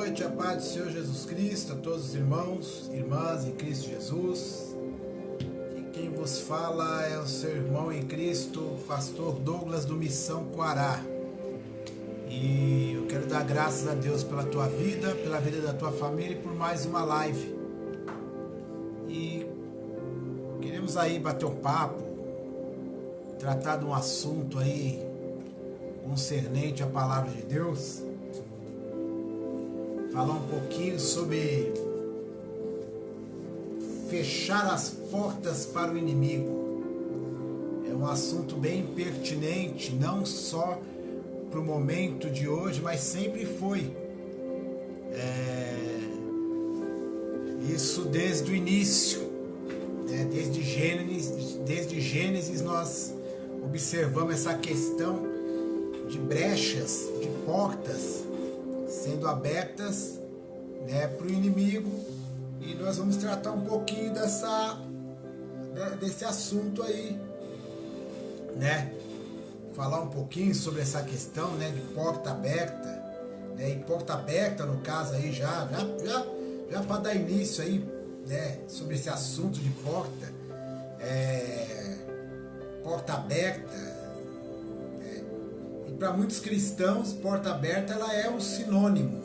noite, a paz do Senhor Jesus Cristo, a todos os irmãos, irmãs em Cristo Jesus. E quem vos fala é o seu irmão em Cristo, pastor Douglas do Missão Coará. E eu quero dar graças a Deus pela tua vida, pela vida da tua família e por mais uma live. E queremos aí bater um papo, tratar de um assunto aí concernente à palavra de Deus. Falar um pouquinho sobre fechar as portas para o inimigo. É um assunto bem pertinente, não só para o momento de hoje, mas sempre foi. Isso desde o início, né? Desde Gênesis nós observamos essa questão de brechas, de portas sendo abertas, né, para o inimigo, e nós vamos tratar um pouquinho desse assunto aí, né? Falar um pouquinho sobre essa questão, né, de porta aberta, né? E porta aberta no caso aí já para dar início aí, né, sobre esse assunto de porta, porta aberta. Para muitos cristãos, porta aberta ela é um sinônimo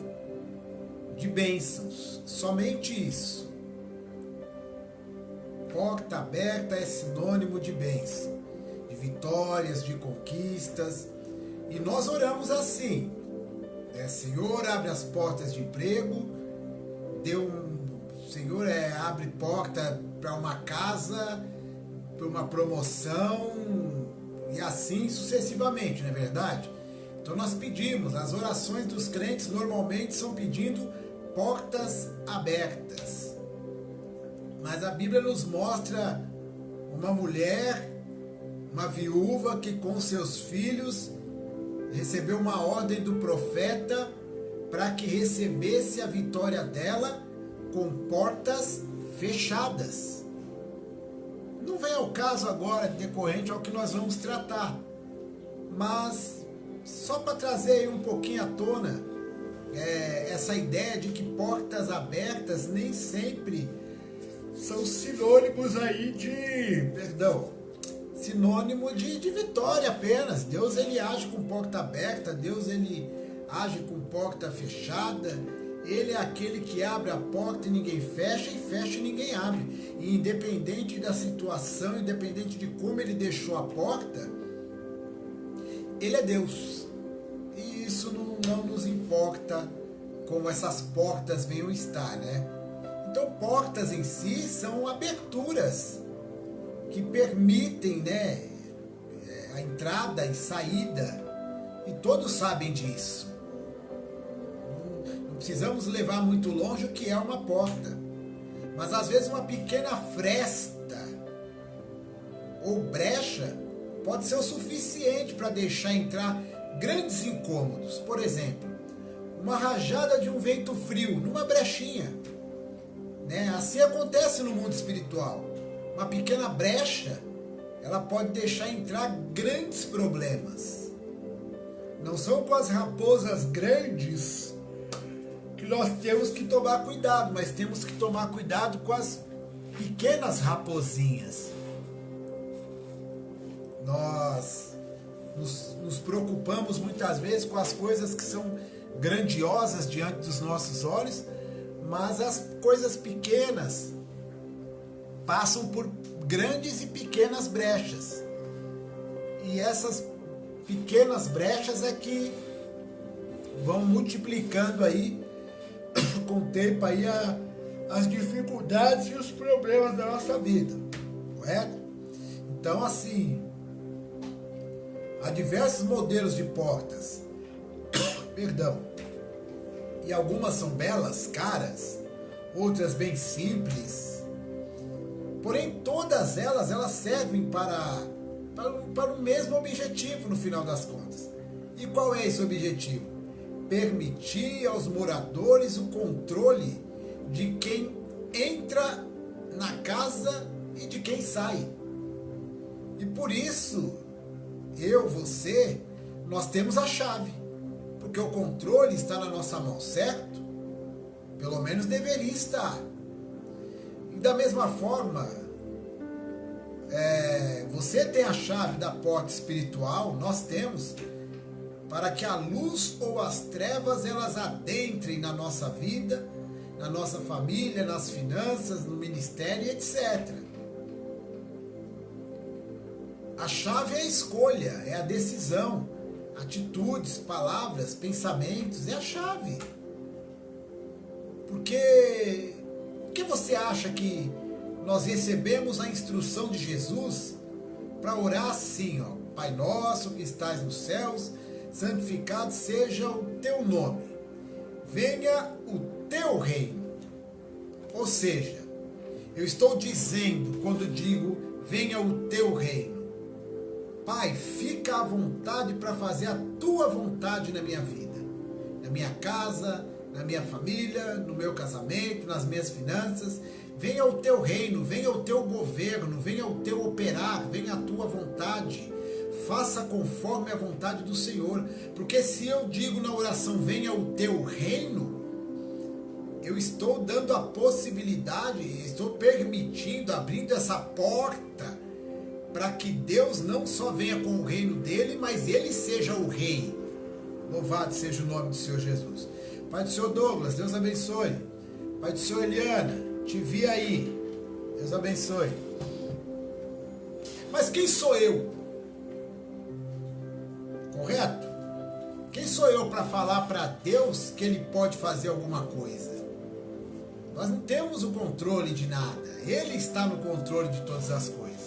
de bênçãos, somente isso. Porta aberta é sinônimo de bênção, de vitórias, de conquistas. E nós oramos assim, Senhor, abre as portas de emprego, Senhor, abre porta para uma casa, para uma promoção, e assim sucessivamente, não é verdade? Então nós pedimos, as orações dos crentes normalmente são pedindo portas abertas. Mas a Bíblia nos mostra uma mulher, uma viúva que com seus filhos recebeu uma ordem do profeta para que recebesse a vitória dela com portas fechadas. Não vem ao caso agora, decorrente ao que nós vamos tratar, mas só para trazer aí um pouquinho à tona essa ideia de que portas abertas nem sempre são sinônimos aí sinônimo de vitória apenas. Deus ele age com porta aberta, Deus ele age com porta fechada. Ele é aquele que abre a porta e ninguém fecha, e fecha e ninguém abre. E independente da situação, independente de como ele deixou a porta, ele é Deus. E isso não nos importa como essas portas venham estar, né? Então, portas em si são aberturas que permitem, né, a entrada e saída. E todos sabem disso. Precisamos levar muito longe o que é uma porta. Mas às vezes uma pequena fresta ou brecha pode ser o suficiente para deixar entrar grandes incômodos. Por exemplo, uma rajada de um vento frio numa brechinha, né? Assim acontece no mundo espiritual. Uma pequena brecha, ela pode deixar entrar grandes problemas. Não são com as raposas grandes que nós temos que tomar cuidado, mas temos que tomar cuidado com as pequenas raposinhas. Nós nos preocupamos muitas vezes com as coisas que são grandiosas diante dos nossos olhos, mas as coisas pequenas passam por grandes e pequenas brechas. E essas pequenas brechas é que vão multiplicando aí com o tempo aí as dificuldades e os problemas da nossa vida, correto? Então assim, há diversos modelos de portas, e algumas são belas, caras, outras bem simples, porém todas elas servem para o mesmo objetivo no final das contas. E qual é esse objetivo? Permitir aos moradores o controle de quem entra na casa e de quem sai. E por isso, você, nós temos a chave. Porque o controle está na nossa mão, certo? Pelo menos deveria estar. E da mesma forma, você tem a chave da porta espiritual, nós temos, para que a luz ou as trevas elas adentrem na nossa vida, na nossa família, nas finanças, no ministério, etc. A chave é a escolha, é a decisão, atitudes, palavras, pensamentos, é a chave. Por que você acha que nós recebemos a instrução de Jesus para orar assim, ó, Pai nosso que estás nos céus, santificado seja o teu nome, venha o teu reino. Ou seja, eu estou dizendo, quando digo venha o teu reino, Pai, fica à vontade para fazer a tua vontade na minha vida, na minha casa, na minha família, no meu casamento, nas minhas finanças. Venha o teu reino, venha o teu governo, venha o teu operar, venha a tua vontade. Faça conforme a vontade do Senhor. Porque se eu digo na oração, venha o teu reino, eu estou dando a possibilidade, estou permitindo, abrindo essa porta para que Deus não só venha com o reino dele, mas ele seja o rei. Louvado seja o nome do Senhor Jesus. Pai do Senhor Douglas, Deus abençoe. Pai do Senhor Eliana, te vi aí. Deus abençoe. Mas quem sou eu? Correto? Quem sou eu para falar para Deus que Ele pode fazer alguma coisa? Nós não temos o controle de nada. Ele está no controle de todas as coisas.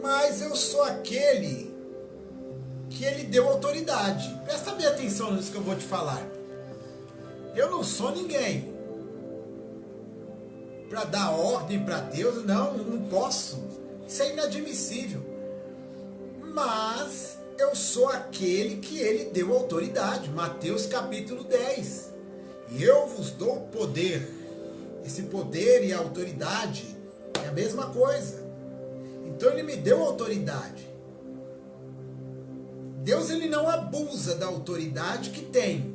Mas eu sou aquele que Ele deu autoridade. Presta bem atenção nisso que eu vou te falar. Eu não sou ninguém para dar ordem para Deus. Não posso. Isso é inadmissível. Mas eu sou aquele que Ele deu autoridade. Mateus capítulo 10. E eu vos dou poder. Esse poder e a autoridade é a mesma coisa. Então Ele me deu autoridade. Deus, Ele não abusa da autoridade que tem.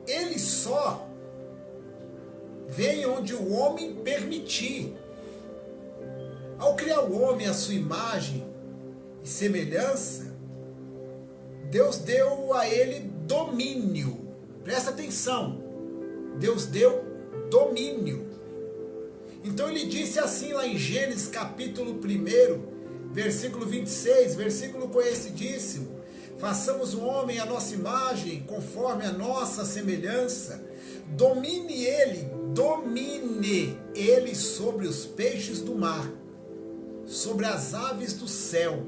Ele só vem onde o homem permitir. Ao criar o homem à sua imagem e semelhança, Deus deu a ele domínio. Presta atenção. Deus deu domínio. Então Ele disse assim lá em Gênesis capítulo 1, versículo 26, versículo conhecidíssimo: façamos o homem à nossa imagem, conforme a nossa semelhança. Domine ele sobre os peixes do mar, sobre as aves do céu,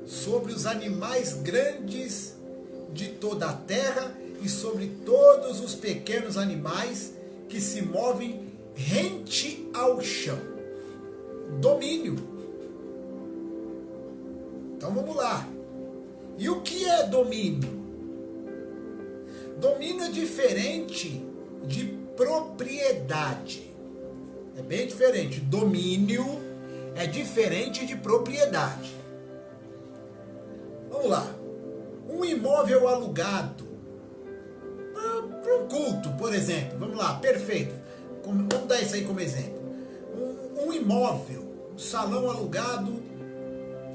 sobre os animais grandes de toda a terra e sobre todos os pequenos animais que se movem rente ao chão. Domínio. Então vamos lá. E o que é domínio? Domínio é diferente de propriedade. É bem diferente. Domínio é diferente de propriedade. Vamos lá. Um imóvel alugado para um culto, por exemplo. Vamos lá, perfeito. Vamos dar isso aí como exemplo. Um imóvel, um salão alugado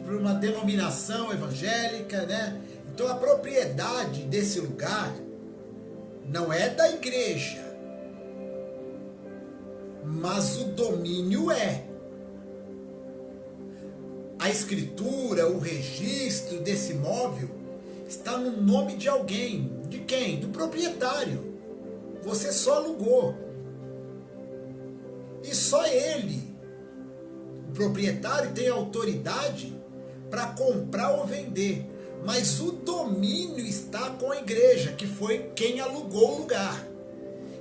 por uma denominação evangélica, né? Então a propriedade desse lugar não é da igreja, mas o domínio é. A escritura, o registro desse imóvel está no nome de alguém. De quem? Do proprietário. Você só alugou. E só ele, o proprietário, tem autoridade para comprar ou vender. Mas o domínio está com a igreja, que foi quem alugou o lugar.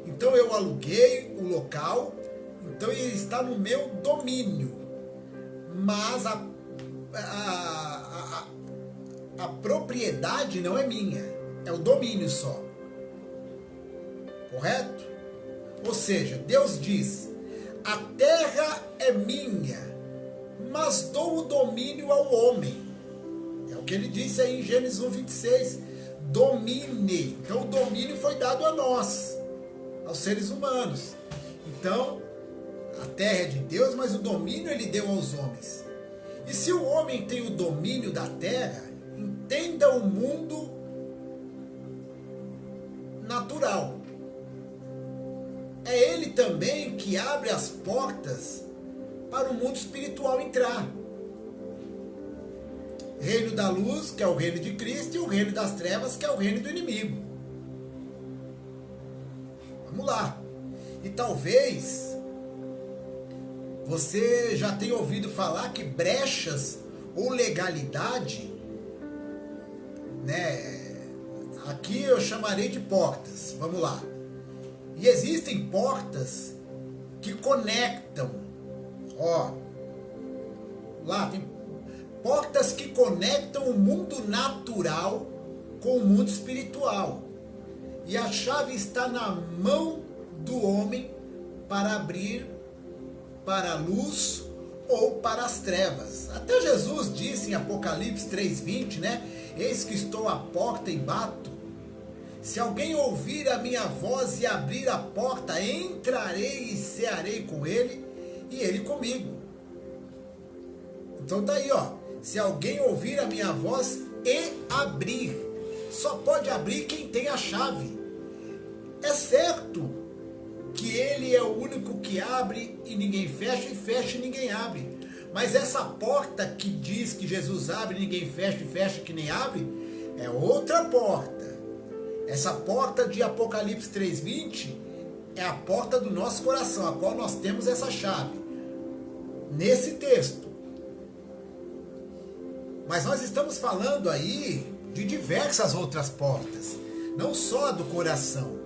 Então eu aluguei o local, então ele está no meu domínio. Mas a propriedade não é minha, é o domínio só. Correto? Ou seja, Deus diz: a terra é minha, mas dou o domínio ao homem. É o que ele disse aí em Gênesis 1:26. domine. Então o domínio foi dado a nós, aos seres humanos. Então, a terra é de Deus, mas o domínio ele deu aos homens. E se o homem tem o domínio da terra, entenda o mundo natural. É ele também que abre as portas para o mundo espiritual entrar. Reino da luz, que é o reino de Cristo, e o reino das trevas, que é o reino do inimigo. Vamos lá. E talvez você já tenha ouvido falar que brechas ou legalidade, né, aqui eu chamarei de portas. Vamos lá. E existem portas que conectam. Ó, lá tem portas que conectam o mundo natural com o mundo espiritual. E a chave está na mão do homem para abrir para a luz ou para as trevas. Até Jesus disse em Apocalipse 3:20, né? Eis que estou à porta e bato. Se alguém ouvir a minha voz e abrir a porta, entrarei e cearei com ele e ele comigo. Então tá aí, ó. Se alguém ouvir a minha voz e abrir, só pode abrir quem tem a chave. É certo que ele é o único que abre e ninguém fecha, e fecha e ninguém abre. Mas essa porta que diz que Jesus abre e ninguém fecha, e fecha que nem abre, é outra porta. Essa porta de Apocalipse 3:20 é a porta do nosso coração, a qual nós temos essa chave. Nesse texto. Mas nós estamos falando aí de diversas outras portas, não só a do coração.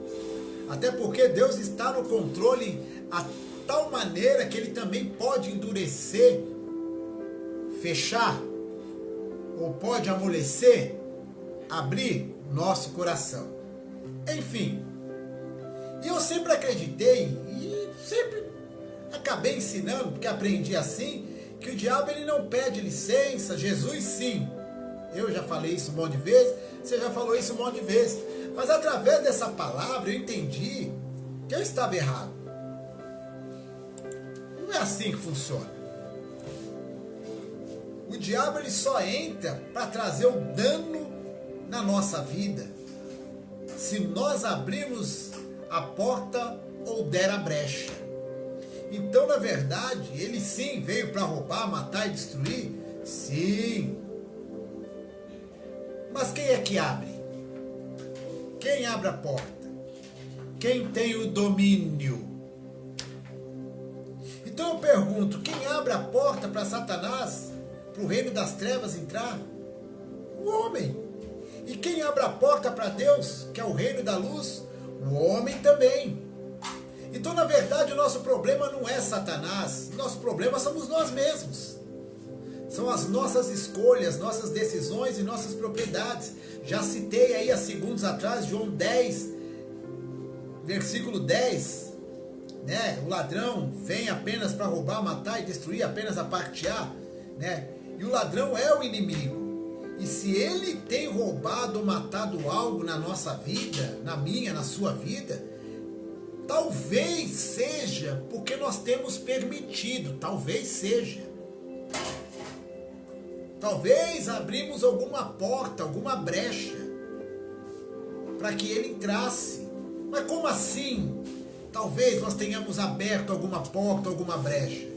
Até porque Deus está no controle a tal maneira que Ele também pode endurecer, fechar, ou pode amolecer, abrir nosso coração. Enfim, eu sempre acreditei e sempre acabei ensinando, porque aprendi assim, que o diabo ele não pede licença, Jesus sim. Eu já falei isso um monte de vezes, você já falou isso um monte de vezes. Mas através dessa palavra eu entendi que eu estava errado. Não é assim que funciona. O diabo ele só entra para trazer o dano na nossa vida se nós abrirmos a porta ou der a brecha. Então, na verdade, ele sim veio para roubar, matar e destruir? Sim. Mas quem é que abre? Quem abre a porta? Quem tem o domínio? Então eu pergunto, quem abre a porta para Satanás, para o reino das trevas entrar? O homem. E quem abre a porta para Deus, que é o reino da luz? O homem também. Então, na verdade, o nosso problema não é Satanás, nosso problema somos nós mesmos. São as nossas escolhas, nossas decisões e nossas propriedades. Já citei aí há segundos atrás, João 10, versículo 10, né? O ladrão vem apenas para roubar, matar e destruir, apenas a partear, né? E o ladrão é o inimigo. E se ele tem roubado ou matado algo na nossa vida, na minha, na sua vida, talvez seja porque nós temos permitido, talvez seja. Talvez abrimos alguma porta, alguma brecha, para que ele entrasse. Mas como assim? Talvez nós tenhamos aberto alguma porta, alguma brecha.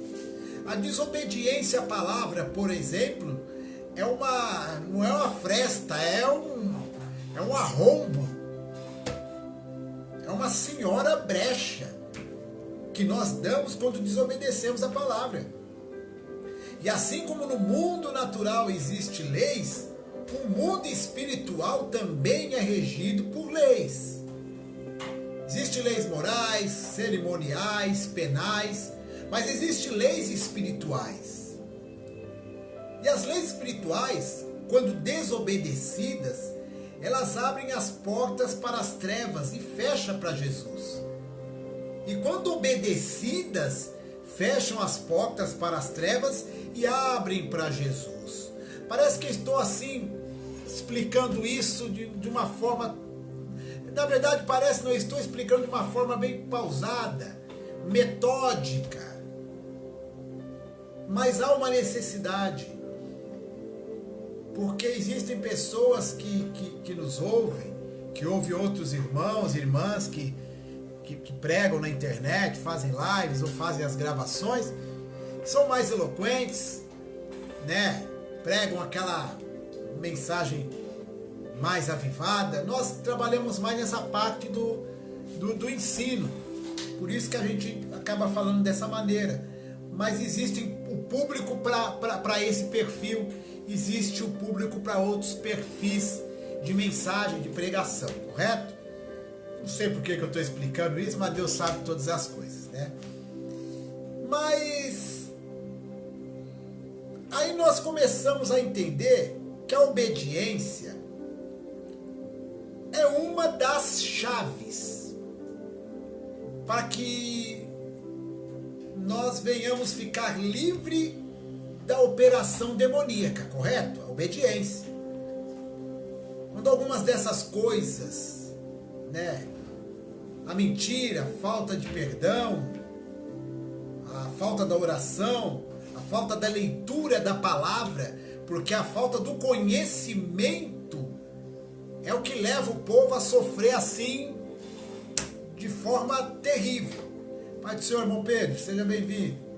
A desobediência à palavra, por exemplo, não é uma fresta, é um arrombo. É uma senhora brecha que nós damos quando desobedecemos a palavra. E assim como no mundo natural existe leis, o mundo espiritual também é regido por leis. Existem leis morais, cerimoniais, penais, mas existem leis espirituais. E as leis espirituais, quando desobedecidas, elas abrem as portas para as trevas e fecham para Jesus. E quando obedecidas, fecham as portas para as trevas e abrem para Jesus. Parece que estou assim, explicando isso de uma forma... Na verdade, parece que eu estou explicando de uma forma bem pausada, metódica. Mas há uma necessidade. Porque existem pessoas que nos ouvem, que ouvem outros irmãos e irmãs que pregam na internet, fazem lives ou fazem as gravações, são mais eloquentes, né? Pregam aquela mensagem mais avivada. Nós trabalhamos mais nessa parte do ensino, por isso que a gente acaba falando dessa maneira. Mas existe o público para esse perfil, existe o público para outros perfis de mensagem, de pregação, correto? Não sei por que eu estou explicando isso, mas Deus sabe todas as coisas, né? Mas aí nós começamos a entender que a obediência é uma das chaves para que nós venhamos ficar livre da operação demoníaca, correto? A obediência. Quando algumas dessas coisas, né, a mentira, a falta de perdão, a falta da oração, a falta da leitura da palavra, porque a falta do conhecimento é o que leva o povo a sofrer assim, de forma terrível. Pai do Senhor, irmão Pedro, seja bem-vindo.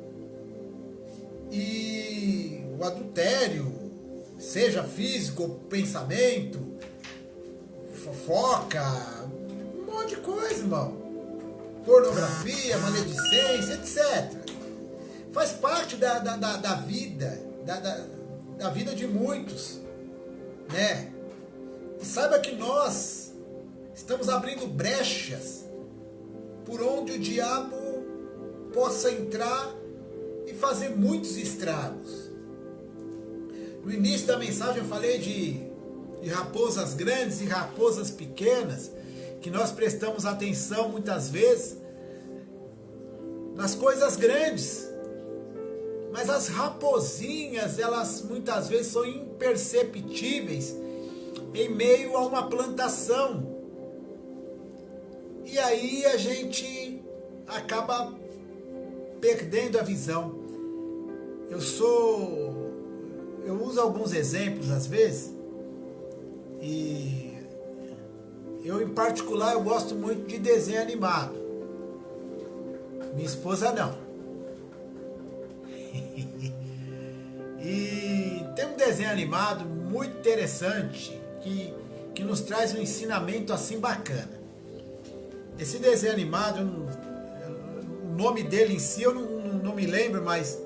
E o adultério, seja físico ou pensamento, fofoca, um monte de coisa, irmão. Pornografia, maledicência, etc. Faz parte da vida, da vida de muitos, né? E saiba que nós estamos abrindo brechas por onde o diabo possa entrar e fazer muitos estragos. No início da mensagem eu falei de raposas grandes e raposas pequenas, que nós prestamos atenção muitas vezes nas coisas grandes, mas as raposinhas, elas muitas vezes são imperceptíveis em meio a uma plantação. E aí a gente acaba perdendo a visão. Eu uso alguns exemplos às vezes, e eu em particular eu gosto muito de desenho animado. Minha esposa não. E tem um desenho animado muito interessante que nos traz um ensinamento assim bacana. Esse desenho animado, o nome dele em si eu não me lembro, mas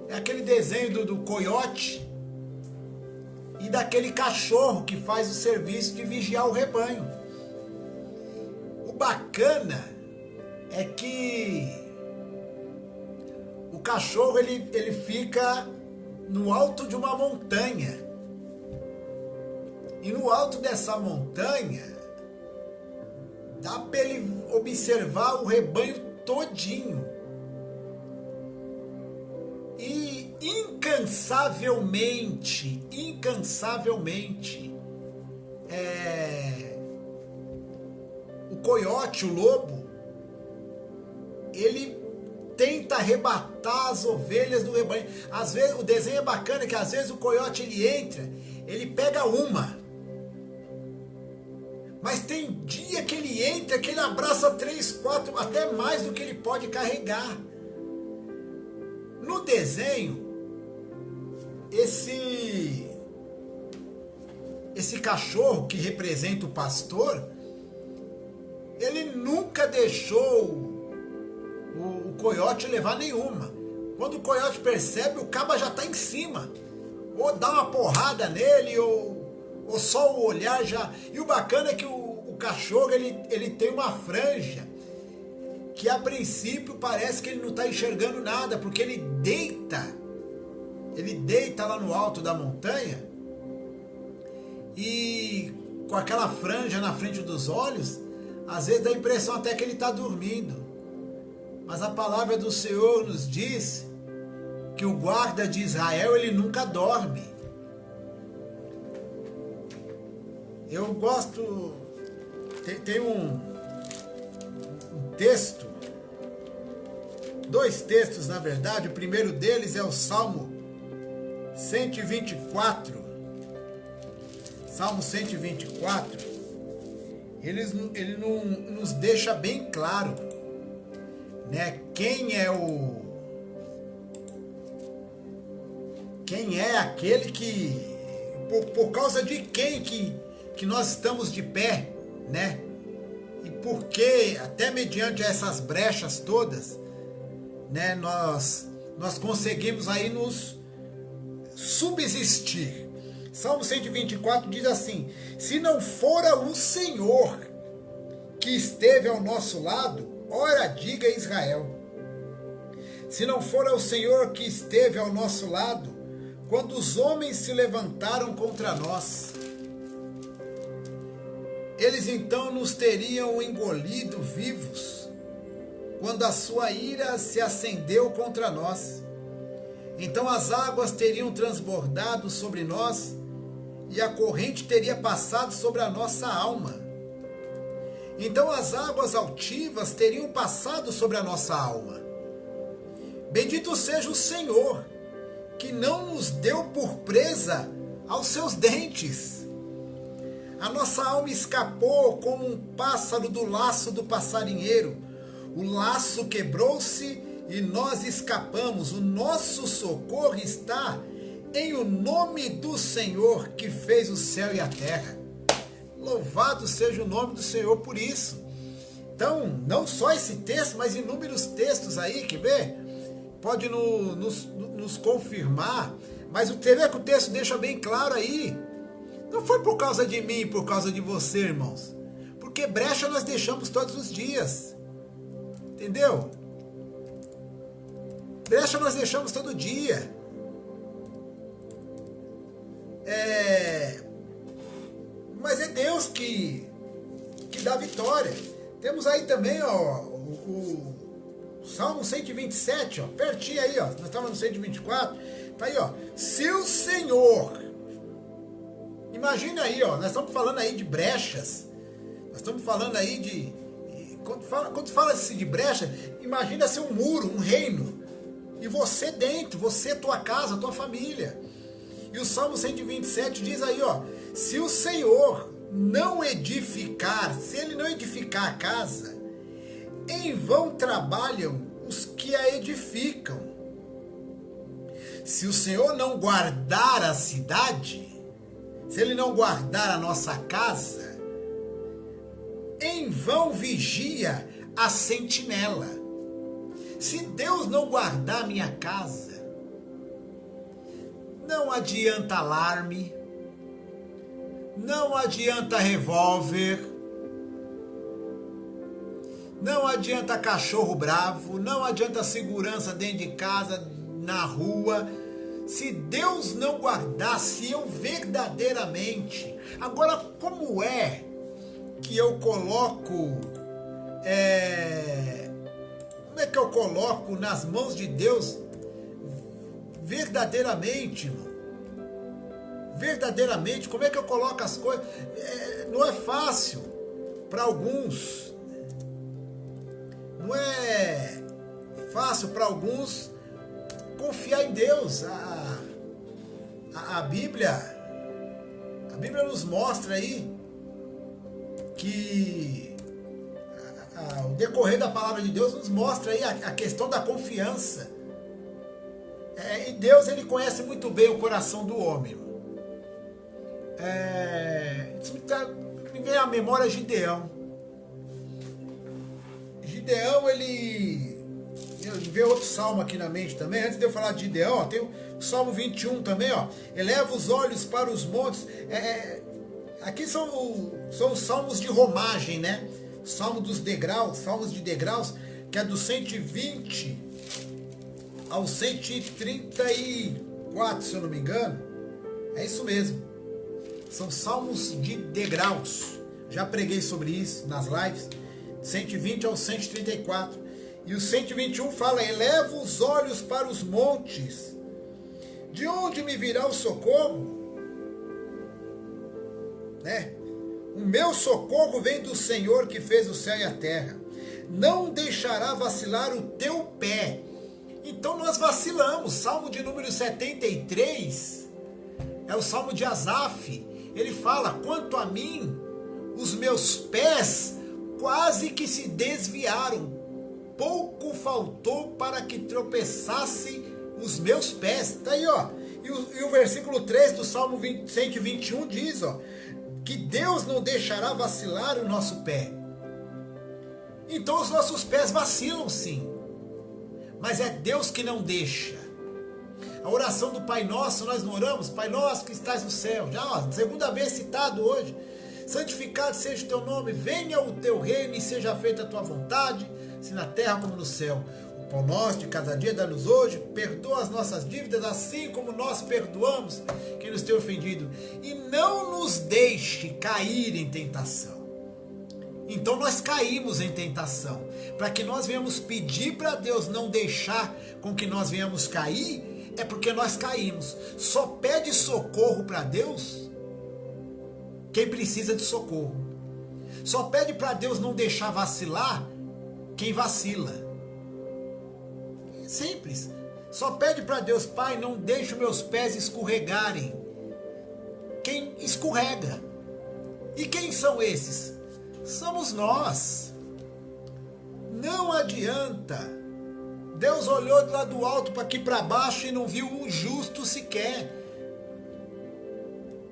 é aquele desenho do coiote e daquele cachorro que faz o serviço de vigiar o rebanho. O bacana é que o cachorro ele fica no alto de uma montanha. E no alto dessa montanha dá para ele observar o rebanho todinho. E incansavelmente, o coiote, o lobo, ele tenta arrebatar as ovelhas do rebanho. Às vezes, o desenho é bacana que às vezes o coiote ele entra, ele pega uma. Mas tem dia que ele entra, que ele abraça 3, 4, até mais do que ele pode carregar. No desenho, esse cachorro que representa o pastor, ele nunca deixou o coiote levar nenhuma. Quando o coiote percebe, o caba já está em cima. Ou dá uma porrada nele, ou só o olhar já... E o bacana é que o cachorro, ele tem uma franja que a princípio parece que ele não está enxergando nada, porque ele deita lá no alto da montanha e com aquela franja na frente dos olhos, às vezes dá a impressão até que ele está dormindo. Mas a palavra do Senhor nos diz que o guarda de Israel, ele nunca dorme. Eu gosto, tem um texto, dois textos na verdade. O primeiro deles é o Salmo 124. Salmo 124, ele nos deixa bem claro, né, quem é aquele que, por causa de quem que nós estamos de pé, né? E porque, até mediante essas brechas todas, né, nós conseguimos aí nos subsistir. Salmo 124 diz assim: se não fora o Senhor que esteve ao nosso lado, ora diga Israel. Se não fora o Senhor que esteve ao nosso lado, quando os homens se levantaram contra nós, eles então nos teriam engolido vivos, quando a sua ira se acendeu contra nós. Então as águas teriam transbordado sobre nós, e a corrente teria passado sobre a nossa alma. Então as águas altivas teriam passado sobre a nossa alma. Bendito seja o Senhor, que não nos deu por presa aos seus dentes. A nossa alma escapou como um pássaro do laço do passarinheiro. O laço quebrou-se e nós escapamos. O nosso socorro está em o nome do Senhor, que fez o céu e a terra. Louvado seja o nome do Senhor por isso. Então, não só esse texto, mas inúmeros textos aí, quer ver? Pode nos confirmar, mas você vê que o texto deixa bem claro aí. Não foi por causa de mim, por causa de você, irmãos. Porque brecha nós deixamos todos os dias. Entendeu? Brecha nós deixamos todo dia. Mas é Deus que dá vitória. Temos aí também, ó, o Salmo 127, ó, pertinho aí, ó. Nós estamos no 124. Tá aí, ó. Se o Senhor... Imagina aí, ó. Nós estamos falando aí de brechas. Nós estamos falando aí de... Quando fala assim de brecha, imagina ser um muro, um reino. E você dentro, você, tua casa, tua família. E o Salmo 127 diz aí, ó. Se o Senhor não edificar, se Ele não edificar a casa, em vão trabalham os que a edificam. Se o Senhor não guardar a cidade, se Ele não guardar a nossa casa, em vão vigia a sentinela. Se Deus não guardar minha casa, não adianta alarme, não adianta revólver, não adianta cachorro bravo, não adianta segurança dentro de casa, na rua. Se Deus não guardar, se eu verdadeiramente... Agora, como é que eu coloco... Como é que eu coloco nas mãos de Deus verdadeiramente, irmão? Verdadeiramente, como é que eu coloco as coisas? Não é fácil para alguns. Não é fácil para alguns confiar em Deus. A Bíblia nos mostra aí que o decorrer da palavra de Deus nos mostra aí a questão da confiança. E Deus, Ele conhece muito bem o coração do homem. Isso me vem à memória Gideão. Gideão, ele vê outro salmo aqui na mente também. Antes de eu falar de Gideão, ó, tem o Salmo 21 também, ó. Eleva os olhos para os montes. Aqui são os salmos de romagem, né? Salmo dos degraus, salmos de degraus, que é do 120 ao 134, se eu não me engano. É isso mesmo. São salmos de degraus. Já preguei sobre isso nas lives. 120 ao 134. E o 121 fala: eleva os olhos para os montes. De onde me virá o socorro? Né? O meu socorro vem do Senhor que fez o céu e a terra. Não deixará vacilar o teu pé. Então nós vacilamos. Salmo de número 73 é o salmo de Asaf. Ele fala: quanto a mim, os meus pés quase que se desviaram. Pouco faltou para que tropeçasse os meus pés. Está aí, ó. E o versículo 3 do Salmo 121 diz, ó, que Deus não deixará vacilar o nosso pé. Então os nossos pés vacilam sim, mas é Deus que não deixa. A oração do Pai Nosso, nós não oramos? Pai Nosso que estás no céu. Já, ó, segunda vez citado hoje. Santificado seja o teu nome, venha o teu reino e seja feita a tua vontade, se na terra como no céu. O pão nosso de cada dia dá-nos hoje, perdoa as nossas dívidas, assim como nós perdoamos quem nos tem ofendido. E não nos deixe cair em tentação. Então nós caímos em tentação. Para que nós venhamos pedir para Deus não deixar com que nós venhamos cair, é porque nós caímos. Só pede socorro para Deus quem precisa de socorro. Só pede para Deus não deixar vacilar quem vacila. Simples. Só pede para Deus: Pai, não deixe meus pés escorregarem. Quem escorrega. E quem são esses? Somos nós. Não adianta. Deus olhou de lá do alto para aqui para baixo e não viu um justo sequer.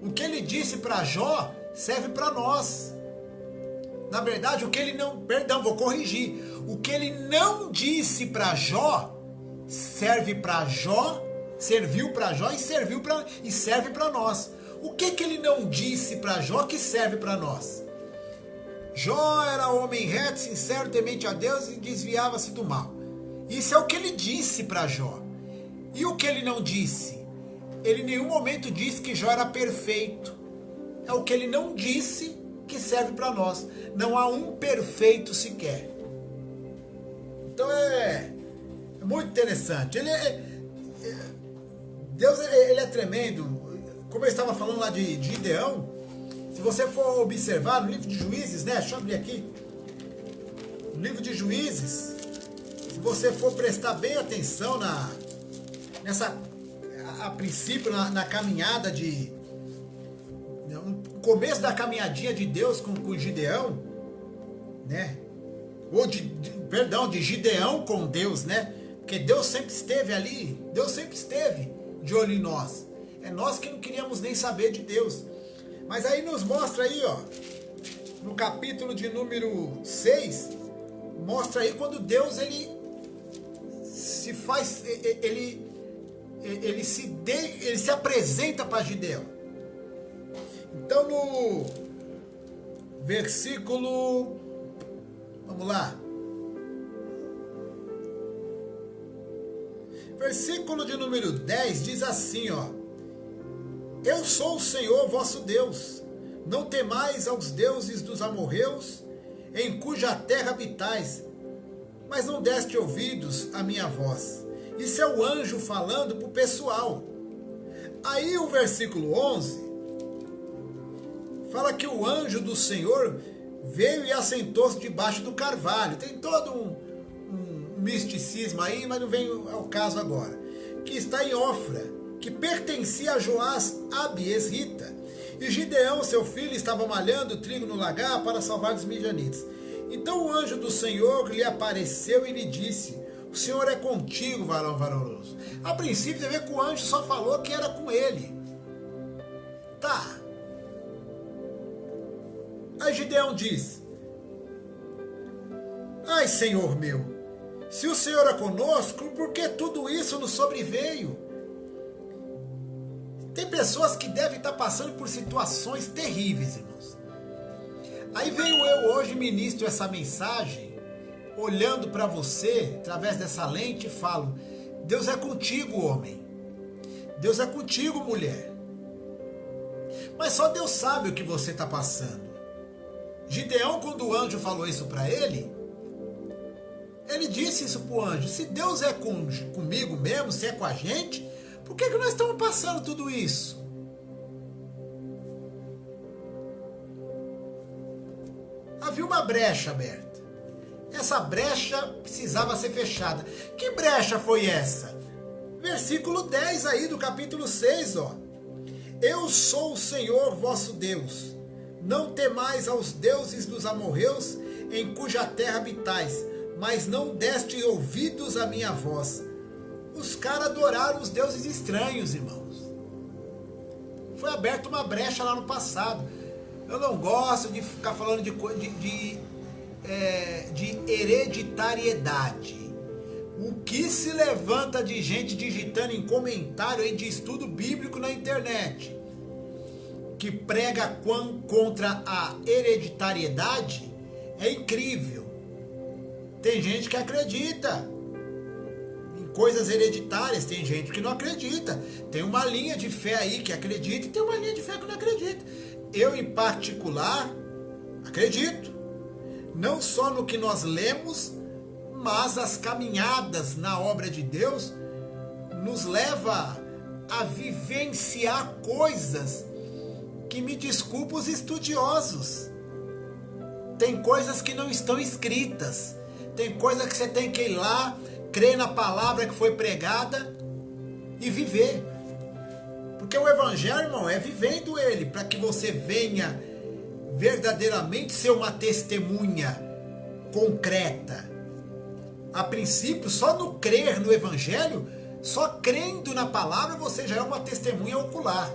O que ele disse para Jó serve para nós. Na verdade, o que ele não... Perdão, vou corrigir. O que ele não disse para Jó serve para Jó, serviu para Jó e serve para nós. O que ele não disse para Jó que serve para nós? Jó era homem reto, sincero, temente a Deus e desviava-se do mal. Isso é o que ele disse para Jó. E o que ele não disse? Ele em nenhum momento disse que Jó era perfeito. É o que ele não disse que serve para nós. Não há um perfeito sequer. Então é muito interessante. Deus ele é tremendo. Como eu estava falando lá de Gideão, se você for observar no livro de Juízes, né? Deixa eu abrir aqui. No livro de Juízes, se você for prestar bem atenção a princípio, na caminhada no começo da caminhadinha de Deus com Gideão, né? Ou de Gideão com Deus, né? Porque Deus sempre esteve ali, Deus sempre esteve de olho em nós. É nós que não queríamos nem saber de Deus. Mas aí nos mostra aí, ó, no capítulo de número 6, mostra aí quando Deus, ele se apresenta para Gideão. Então no versículo, vamos lá, versículo de número 10 diz assim, ó: eu sou o Senhor vosso Deus, não temais aos deuses dos amorreus, em cuja terra habitais, mas não deste ouvidos à minha voz. Isso é o anjo falando para o pessoal. Aí o versículo 11 fala que o anjo do Senhor veio e assentou-se debaixo do carvalho. Tem todo um misticismo aí, mas não vem ao caso agora. Que está em Ofra, que pertencia a Joás Abiesrita. E Gideão, seu filho, estava malhando trigo no lagar para salvar dos midianitas. Então o anjo do Senhor lhe apareceu e lhe disse: o Senhor é contigo, varão valoroso. A princípio, você vê que o anjo só falou que era com ele. Tá. Aí Gideão diz: ai, Senhor meu, se o Senhor é conosco, por que tudo isso nos sobreveio? Tem pessoas que devem estar passando por situações terríveis, irmãos. Aí venho eu hoje, ministro essa mensagem, olhando para você, através dessa lente, e falo: Deus é contigo, homem. Deus é contigo, mulher. Mas só Deus sabe o que você está passando. Gideão, quando o anjo falou isso para ele disse isso para o anjo: se Deus é comigo mesmo, se é com a gente, por que nós estamos passando tudo isso? havia uma brecha aberta. Essa brecha precisava ser fechada. Que brecha foi essa? Versículo 10 aí do capítulo 6, ó. Eu sou o Senhor vosso Deus. Não temais aos deuses dos amorreus, em cuja terra habitais, mas não deste ouvidos à minha voz. Os caras adoraram os deuses estranhos, irmãos. Foi aberta uma brecha lá no passado. Eu não gosto de ficar falando de hereditariedade. O que se levanta de gente digitando em comentário aí de estudo bíblico na internet, que prega contra a hereditariedade, é incrível. Tem gente que acredita em coisas hereditárias, tem gente que não acredita. Tem uma linha de fé aí que acredita e tem uma linha de fé que não acredita. Eu, em particular, acredito. Não só no que nós lemos, mas as caminhadas na obra de Deus nos leva a vivenciar coisas que, me desculpa os estudiosos, tem coisas que não estão escritas, tem coisas que você tem que ir lá, crer na palavra que foi pregada e viver. Porque o evangelho, irmão, é vivendo ele, para que você venha verdadeiramente ser uma testemunha concreta. A princípio, só no crer no evangelho, só crendo na palavra, você já é uma testemunha ocular.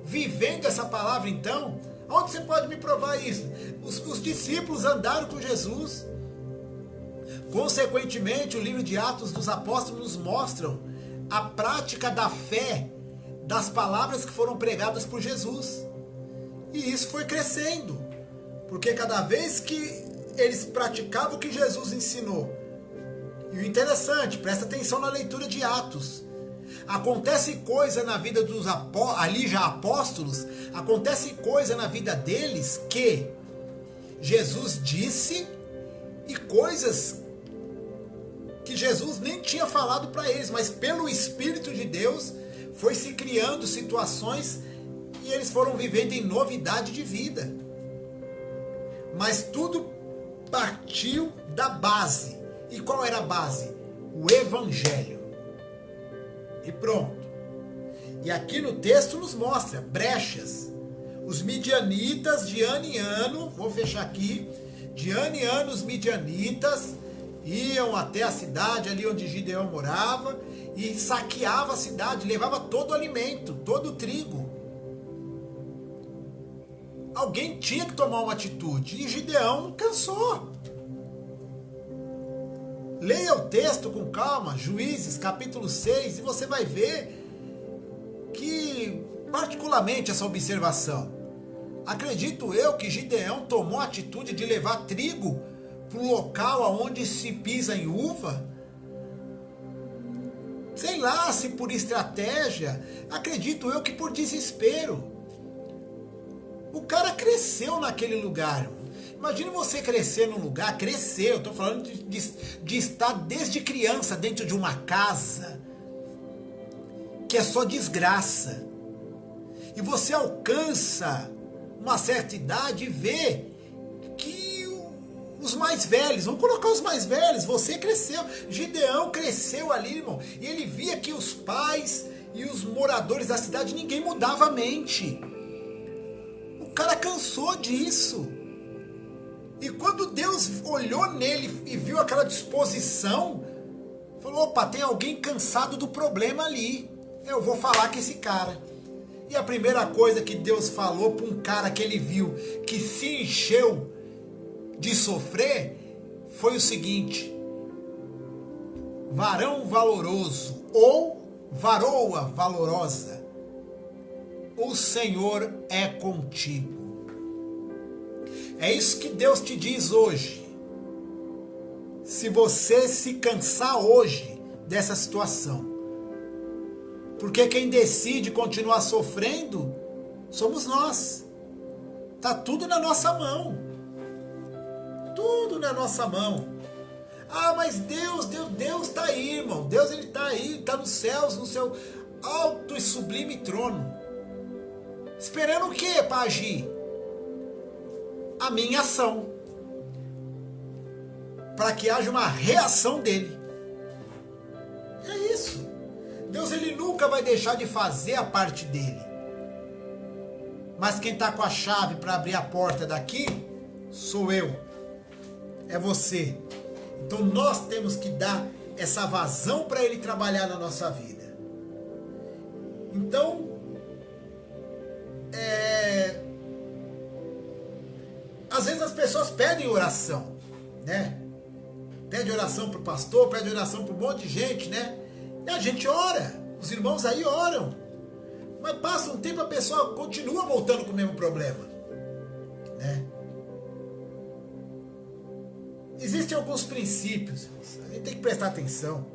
Vivendo essa palavra, então, onde você pode me provar isso? Os discípulos andaram com Jesus. Consequentemente, o livro de Atos dos Apóstolos nos mostram a prática da fé das palavras que foram pregadas por Jesus. E isso foi crescendo, porque cada vez que eles praticavam o que Jesus ensinou, e o interessante, presta atenção na leitura de Atos, acontece coisa na vida dos ali já apóstolos, acontece coisa na vida deles que Jesus disse e coisas que Jesus nem tinha falado para eles, mas pelo Espírito de Deus foi se criando situações e eles foram vivendo em novidade de vida. Mas tudo partiu da base. E qual era a base? O Evangelho. E pronto. E aqui no texto nos mostra brechas. Os midianitas, de ano em ano, vou fechar aqui, de ano em ano os midianitas iam até a cidade ali onde Gideão morava e saqueava a cidade, levava todo o alimento, todo o trigo. Alguém tinha que tomar uma atitude e Gideão cansou. Leia o texto com calma, Juízes capítulo 6, e você vai ver que, particularmente essa observação, acredito eu que Gideão tomou a atitude de levar trigo para o local onde se pisa em uva, sei lá se por estratégia, acredito eu que por desespero. O cara cresceu naquele lugar. Imagina você crescer num lugar, crescer, eu estou falando de estar desde criança dentro de uma casa que é só desgraça. E você alcança uma certa idade e vê que os mais velhos, vamos colocar os mais velhos, você cresceu, Gideão cresceu ali, irmão, e ele via que os pais e os moradores da cidade, ninguém mudava a mente. O cara cansou disso. E quando Deus olhou nele e viu aquela disposição, falou, opa, tem alguém cansado do problema ali, eu vou falar com esse cara. E a primeira coisa que Deus falou para um cara que ele viu, que se encheu de sofrer, foi o seguinte: varão valoroso, ou varoa valorosa, o Senhor é contigo. É isso que Deus te diz hoje. Se você se cansar hoje dessa situação, porque quem decide continuar sofrendo somos nós. Tá tudo na nossa mão. Tudo na nossa mão. Ah, mas Deus tá aí, irmão. Deus, ele tá aí, tá nos céus, no seu alto e sublime trono. Esperando o quê para agir? A minha ação. para que haja uma reação dele. É isso. Deus, ele nunca vai deixar de fazer a parte dele. Mas quem está com a chave para abrir a porta daqui sou eu. É você. Então nós temos que dar essa vazão para ele trabalhar na nossa vida. Então, às vezes as pessoas pedem oração, né? Pede oração para o pastor, pede oração para um monte de gente, né? E a gente ora, os irmãos aí oram. Mas passa um tempo, a pessoa continua voltando com o mesmo problema, né? Existem alguns princípios, a gente tem que prestar atenção,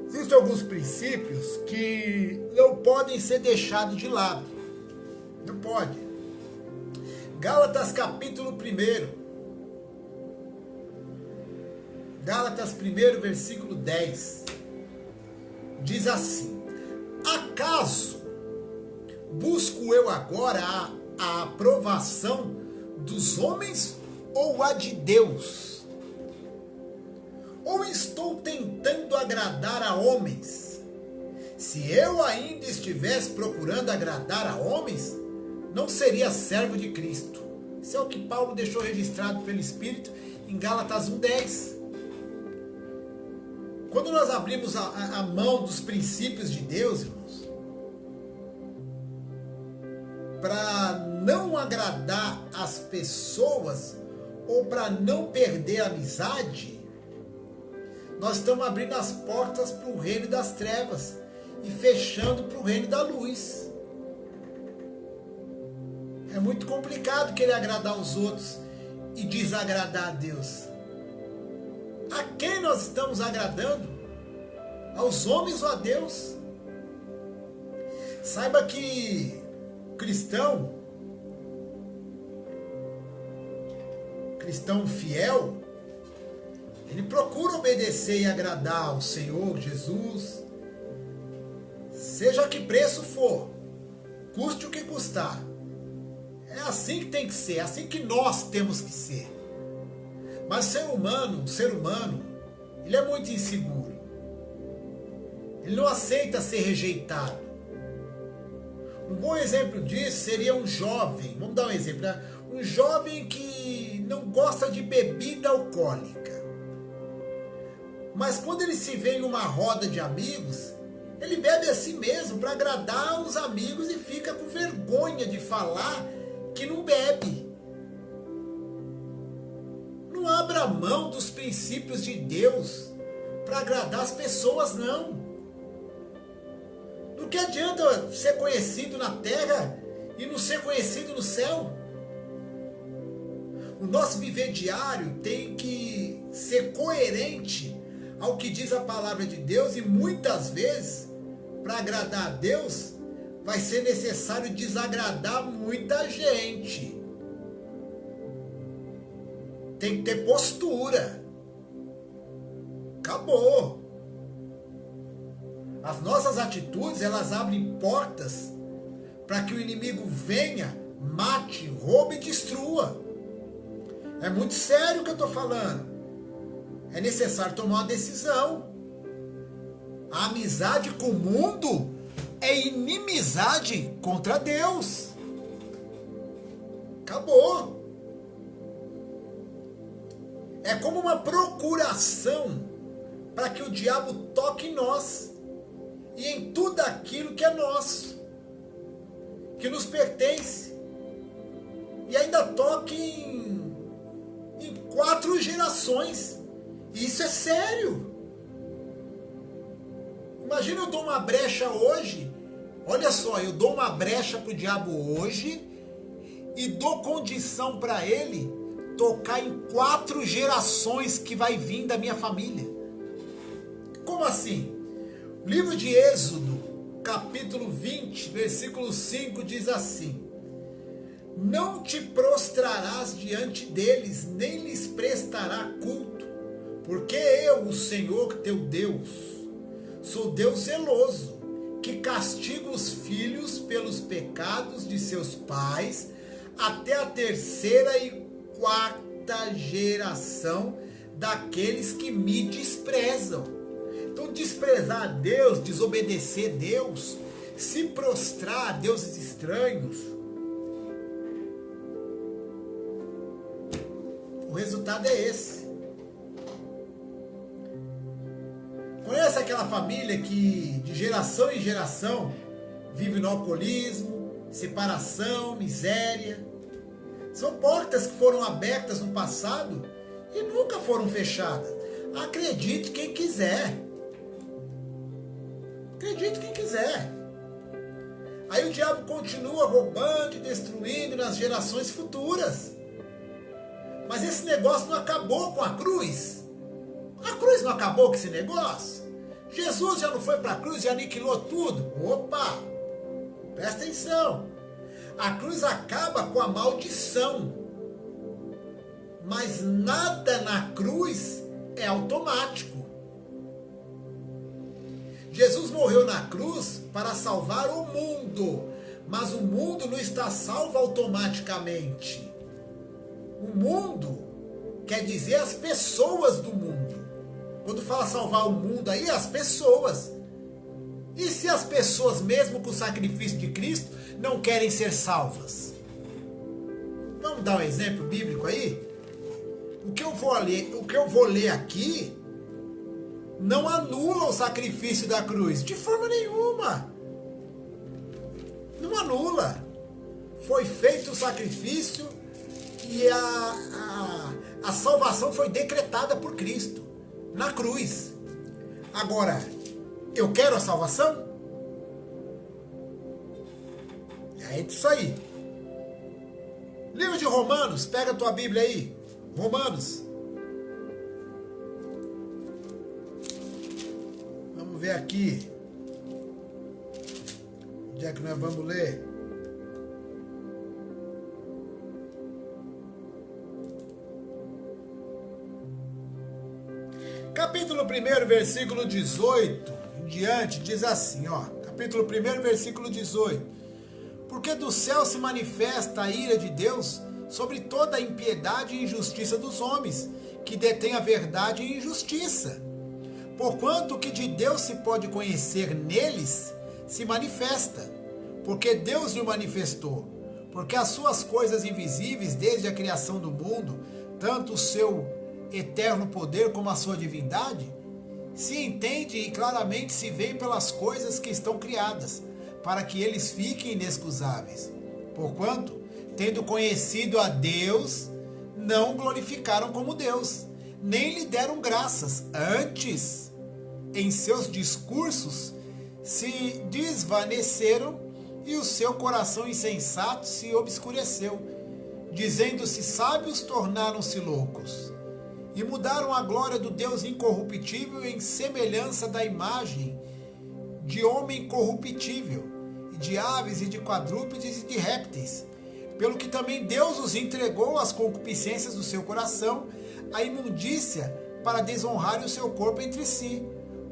existem alguns princípios que não podem ser deixados de lado. Não pode. Gálatas capítulo 1. Gálatas 1, versículo 10. Diz assim: acaso busco eu agora a aprovação dos homens ou a de Deus? Ou estou tentando agradar a homens? Se eu ainda estivesse procurando agradar a homens, não seria servo de Cristo. Isso é o que Paulo deixou registrado pelo Espírito em Gálatas 1:10. Quando nós abrimos a mão dos princípios de Deus, irmãos, para não agradar as pessoas ou para não perder a amizade, nós estamos abrindo as portas para o reino das trevas e fechando para o reino da luz. É muito complicado querer agradar os outros e desagradar a Deus. A quem nós estamos agradando? Aos homens ou a Deus? Saiba que cristão fiel, ele procura obedecer e agradar ao Senhor Jesus, seja a que preço for, custe o que custar. É assim que tem que ser, é assim que nós temos que ser. Mas o ser humano, ele é muito inseguro. Ele não aceita ser rejeitado. Um bom exemplo disso seria um jovem, vamos dar um exemplo, né? Um jovem que não gosta de bebida alcoólica. Mas quando ele se vê em uma roda de amigos, ele bebe assim mesmo para agradar os amigos e fica com vergonha de falar que não bebe. Não abra mão dos princípios de Deus para agradar as pessoas, não. Não que adianta ser conhecido na terra e não ser conhecido no céu. O nosso viver diário tem que ser coerente ao que diz a palavra de Deus, e muitas vezes, para agradar a Deus, vai ser necessário desagradar muita gente. Tem que ter postura. Acabou. As nossas atitudes, elas abrem portas para que o inimigo venha, mate, roube e destrua. É muito sério o que eu estou falando. É necessário tomar uma decisão. A amizade com o mundo é inimizade contra Deus. Acabou. É como uma procuração para que o diabo toque em nós e em tudo aquilo que é nosso, que nos pertence, e ainda toque em 4 gerações. E isso é sério. Imagina, eu dou uma brecha hoje, olha só, eu dou uma brecha para o diabo hoje e dou condição para ele tocar em 4 gerações que vai vir da minha família. Como assim? O livro de Êxodo, capítulo 20, versículo 5, diz assim: não te prostrarás diante deles, nem lhes prestará culto, porque eu, o Senhor teu Deus, sou Deus zeloso, que castiga os filhos pelos pecados de seus pais, até a 3ª e quarta geração daqueles que me desprezam. Então, desprezar a Deus, desobedecer a Deus, se prostrar a deuses estranhos, o resultado é esse. Conhece aquela família que de geração em geração vive no alcoolismo, separação, miséria? São portas que foram abertas no passado e nunca foram fechadas. Acredite quem quiser. Acredite quem quiser. Aí o diabo continua roubando e destruindo nas gerações futuras. Mas esse negócio não acabou com a cruz. A cruz não acabou com esse negócio. Jesus já não foi para a cruz e aniquilou tudo. Opa! Presta atenção. A cruz acaba com a maldição. Mas nada na cruz é automático. Jesus morreu na cruz para salvar o mundo, mas o mundo não está salvo automaticamente. O mundo quer dizer as pessoas do mundo. Quando fala salvar o mundo aí, as pessoas. E se as pessoas, mesmo com o sacrifício de Cristo, não querem ser salvas? Vamos dar um exemplo bíblico aí? O que eu vou ler aqui não anula o sacrifício da cruz, de forma nenhuma. Não anula. Foi feito o sacrifício e a salvação foi decretada por Cristo na cruz. Agora, eu quero a salvação? É isso aí. Livro de Romanos, pega a tua Bíblia aí. Romanos. Vamos ver aqui. Onde é que nós vamos ler? Capítulo 1, versículo 18 em diante, diz assim, ó. Capítulo 1, versículo 18. Porque do céu se manifesta a ira de Deus sobre toda a impiedade e injustiça dos homens, que detêm a verdade e injustiça. Porquanto o que de Deus se pode conhecer neles, se manifesta, porque Deus lhe manifestou. Porque as suas coisas invisíveis, desde a criação do mundo, tanto o seu eterno poder como a sua divindade, se entende e claramente se vê pelas coisas que estão criadas, para que eles fiquem inexcusáveis. Porquanto, tendo conhecido a Deus, não o glorificaram como Deus, nem lhe deram graças. Antes, em seus discursos, se desvaneceram e o seu coração insensato se obscureceu. Dizendo-se sábios, tornaram-se loucos. E mudaram a glória do Deus incorruptível em semelhança da imagem de homem corruptível, e de aves, e de quadrúpedes, e de répteis. Pelo que também Deus os entregou às concupiscências do seu coração, à imundícia, para desonrarem o seu corpo entre si.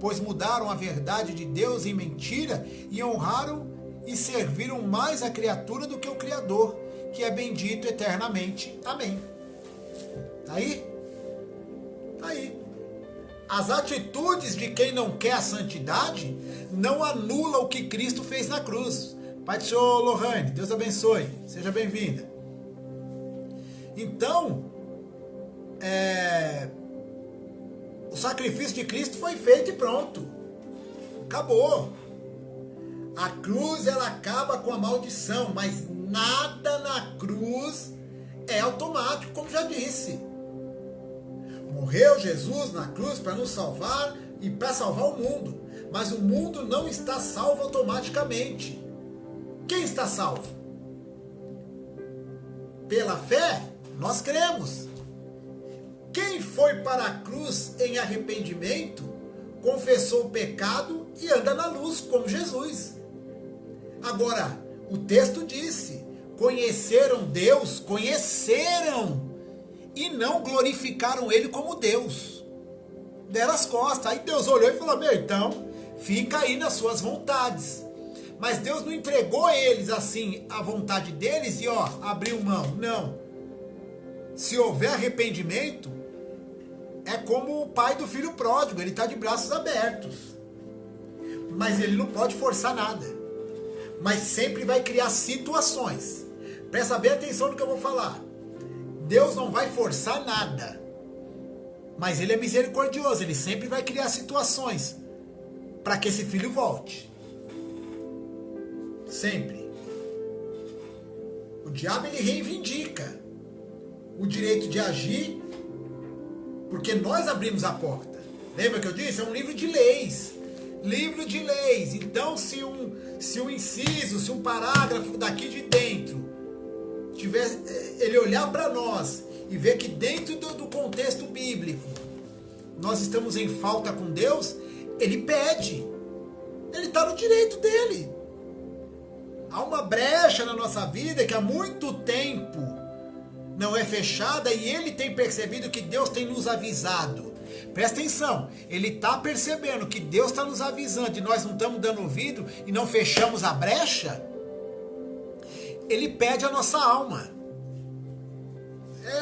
Pois mudaram a verdade de Deus em mentira, e honraram e serviram mais a criatura do que o Criador, que é bendito eternamente. Amém. Tá aí? Tá aí. As atitudes de quem não quer a santidade não anulam o que Cristo fez na cruz. Pai do Senhor Lohane, Deus abençoe. Seja bem-vinda. Então, o sacrifício de Cristo foi feito e pronto. Acabou. A cruz, ela acaba com a maldição, mas nada na cruz é automático, como já disse. Morreu Jesus na cruz para nos salvar e para salvar o mundo. Mas o mundo não está salvo automaticamente. Quem está salvo? Pela fé, nós cremos. Quem foi para a cruz em arrependimento, confessou o pecado e anda na luz, como Jesus. Agora, o texto disse, conheceram Deus, conheceram, e não glorificaram Ele como Deus. Deram as costas. Aí Deus olhou e falou, então, fica aí nas suas vontades. Mas Deus não entregou eles assim, a vontade deles e abriu mão. Não. Se houver arrependimento, é como o pai do filho pródigo, ele está de braços abertos. Mas ele não pode forçar nada. Mas sempre vai criar situações. Presta bem atenção no que eu vou falar. Deus não vai forçar nada. Mas ele é misericordioso, ele sempre vai criar situações para que esse filho volte. Sempre. O diabo, ele reivindica o direito de agir, porque nós abrimos a porta. Lembra que eu disse? É um livro de leis. Livro de leis. Então, se um inciso, se um parágrafo daqui de dentro tiver, ele olhar para nós e ver que dentro do contexto bíblico nós estamos em falta com Deus, ele pede. Ele está no direito dele. Há uma brecha na nossa vida que há muito tempo não é fechada e ele tem percebido que Deus tem nos avisado. Presta atenção, ele está percebendo que Deus está nos avisando e nós não estamos dando ouvido e não fechamos a brecha. Ele pede a nossa alma.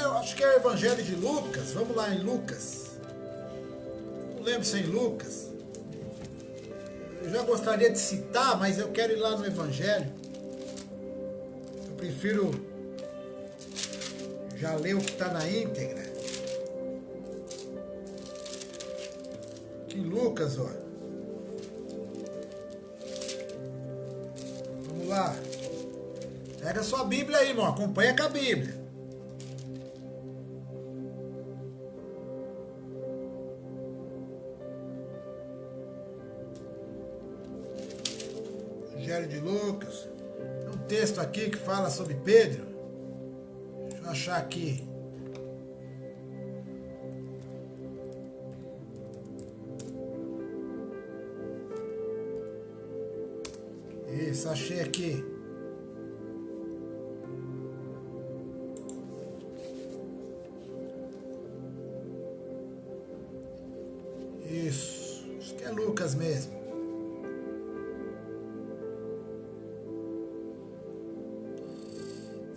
Eu acho que é o Evangelho de Lucas. Vamos lá em Lucas. Não lembro se é em Lucas. Eu já gostaria de citar, mas eu quero ir lá no Evangelho. Eu prefiro já ler o que está na íntegra. Aqui em Lucas, ó. Vamos lá. Pega a sua Bíblia aí, irmão. Acompanha com a Bíblia. Evangelho de Lucas. Tem um texto aqui que fala sobre Pedro. Deixa eu achar aqui. Isso, achei aqui. Isso, acho que é Lucas mesmo.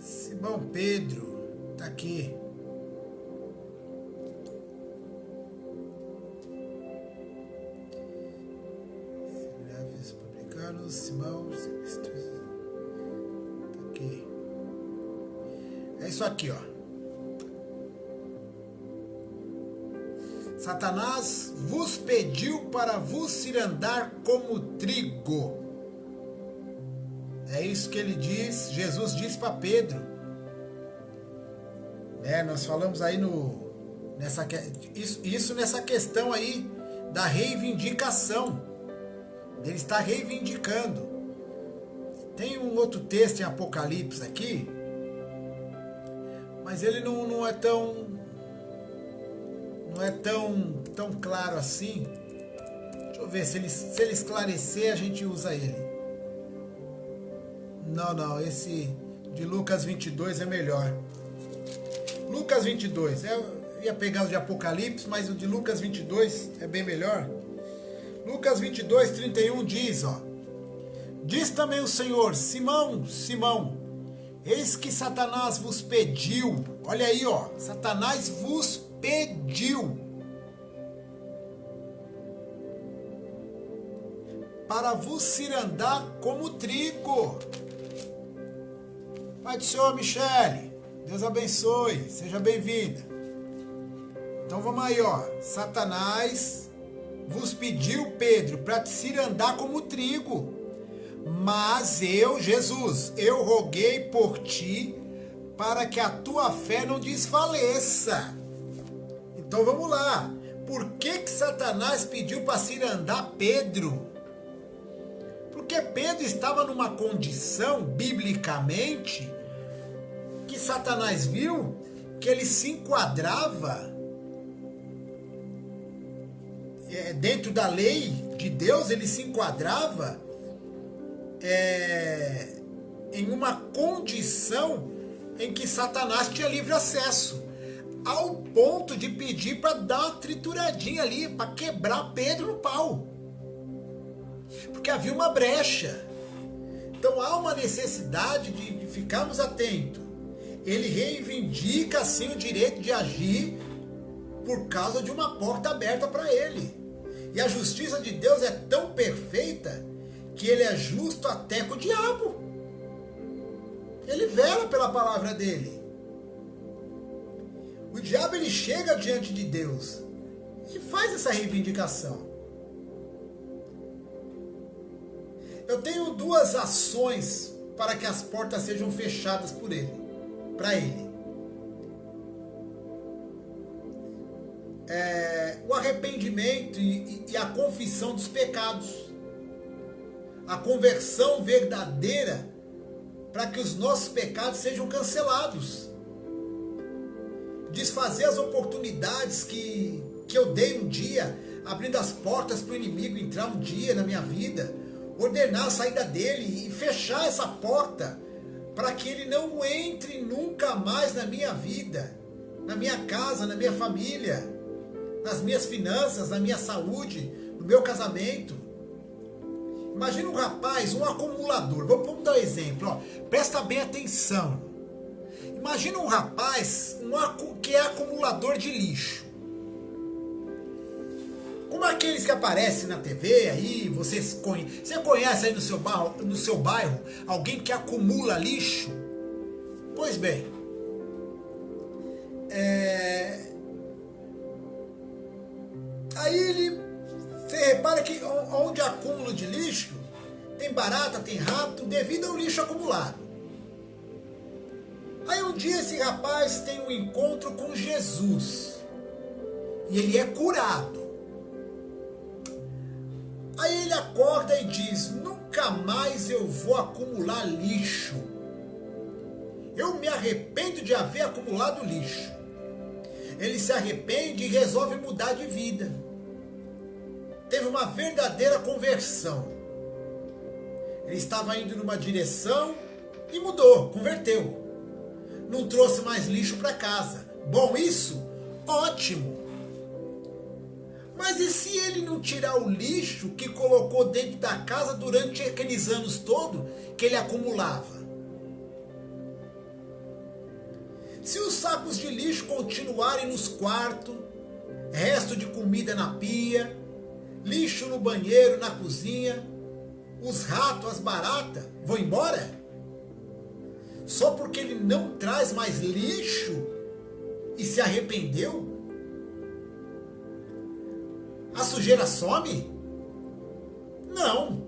Simão Pedro, tá aqui. Publicanos, Simão, tá aqui. É isso aqui, ó. Satanás vos pediu para vos cirandar como trigo. É isso que ele diz, Jesus disse para Pedro. Nós falamos aí nessa questão aí da reivindicação. Ele está reivindicando. Tem um outro texto em Apocalipse aqui, mas ele não é tão claro assim. Deixa eu ver, se ele esclarecer, a gente usa ele. Não, esse de Lucas 22 é melhor. Lucas 22, eu ia pegar o de Apocalipse, mas o de Lucas 22 é bem melhor. Lucas 22, 31 diz, ó. Diz também o Senhor, Simão, Simão, eis que Satanás vos pediu. Olha aí, ó, Satanás vos pediu para vos cirandar como trigo. Pai do Senhor, Michele, Deus abençoe, seja bem-vinda. Então vamos aí, ó. Satanás vos pediu, Pedro, para te cirandar como trigo. Mas eu, Jesus, eu roguei por ti para que a tua fé não desfaleça. Então vamos lá. Por que Satanás pediu para cirandar Pedro? Porque Pedro estava numa condição, biblicamente, que Satanás viu que ele se enquadrava dentro da lei de Deus, ele se enquadrava em uma condição em que Satanás tinha livre acesso, ao ponto de pedir para dar uma trituradinha ali, para quebrar Pedro no pau, porque havia uma brecha. Então há uma necessidade de ficarmos atentos. ele reivindica assim o direito de agir por causa de uma porta aberta para ele. E a justiça de Deus é tão perfeita que ele é justo até com o diabo. Ele vela pela palavra dele. O diabo ele chega diante de Deus e faz essa reivindicação. Eu tenho duas ações para que as portas sejam fechadas por ele, para ele. O arrependimento e a confissão dos pecados. A conversão verdadeira para que os nossos pecados sejam cancelados. Desfazer as oportunidades que eu dei um dia, abrindo as portas para o inimigo entrar um dia na minha vida, ordenar a saída dele e fechar essa porta para que ele não entre nunca mais na minha vida, na minha casa, na minha família, nas minhas finanças, na minha saúde, no meu casamento. Imagina um rapaz, um acumulador. Vamos dar um exemplo. Ó. Presta bem atenção. Imagina um rapaz que é acumulador de lixo. Como aqueles que aparecem na TV aí, você conhece aí no seu bairro alguém que acumula lixo? Pois bem, aí você repara que onde há acúmulo de lixo, tem barata, tem rato, devido ao lixo acumulado. Aí um dia esse rapaz tem um encontro com Jesus e ele é curado. Aí ele acorda e diz: nunca mais eu vou acumular lixo. Eu me arrependo de haver acumulado lixo. Ele se arrepende e resolve mudar de vida. Teve uma verdadeira conversão. Ele estava indo numa direção e mudou, converteu. Não trouxe mais lixo para casa. Bom isso? Ótimo. Mas e se ele não tirar o lixo que colocou dentro da casa durante aqueles anos todos que ele acumulava? Se os sacos de lixo continuarem nos quartos, resto de comida na pia, lixo no banheiro, na cozinha, os ratos, as baratas vão embora? Só porque ele não traz mais lixo e se arrependeu? A sujeira some? Não.